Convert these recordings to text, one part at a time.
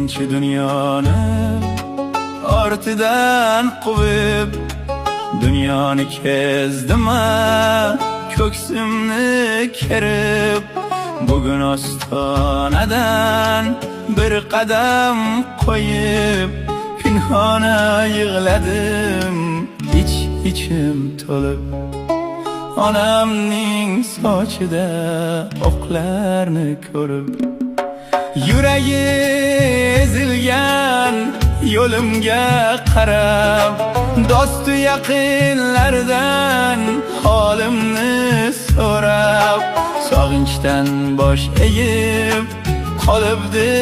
ikkinchi dunyoni ortidan quvib, dunyoni kezdim-a, ko'ksimni kerib. Bugun ostonadan bir qadam qo'yib, pinhona yig'ladim, ichim to'lib. Onamning sochida o'qlarni ko'rib, yuragi ezilgan yo'limga qarab, dostu yaqinlardan holimni so'rab, sog'inchdan bosh egib qolibdi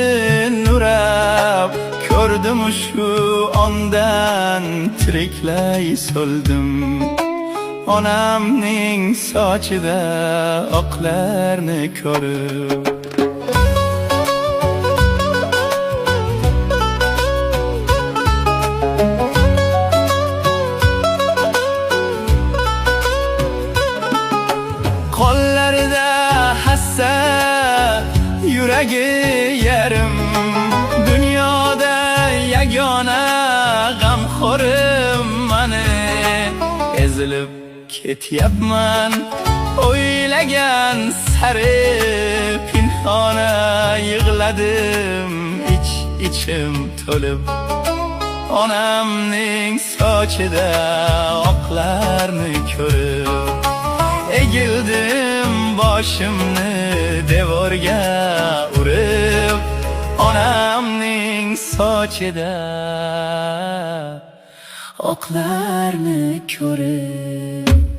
nurab. Ko'rdim shu ondan tiriklay so'ldim, onamning sochida oqlarni ko'rib. Qo'llarida hassa yuragi yarim, dunyoda yagona g'amxo'rim mani. Ezilib ketyapman o'ylagan sari, pinhona yig'ladim, ichim to'lib. Onamning sochida oqlarni ko'rib, egildim boshimni devorga urib. Onamning sochida oqlarni ko'rib.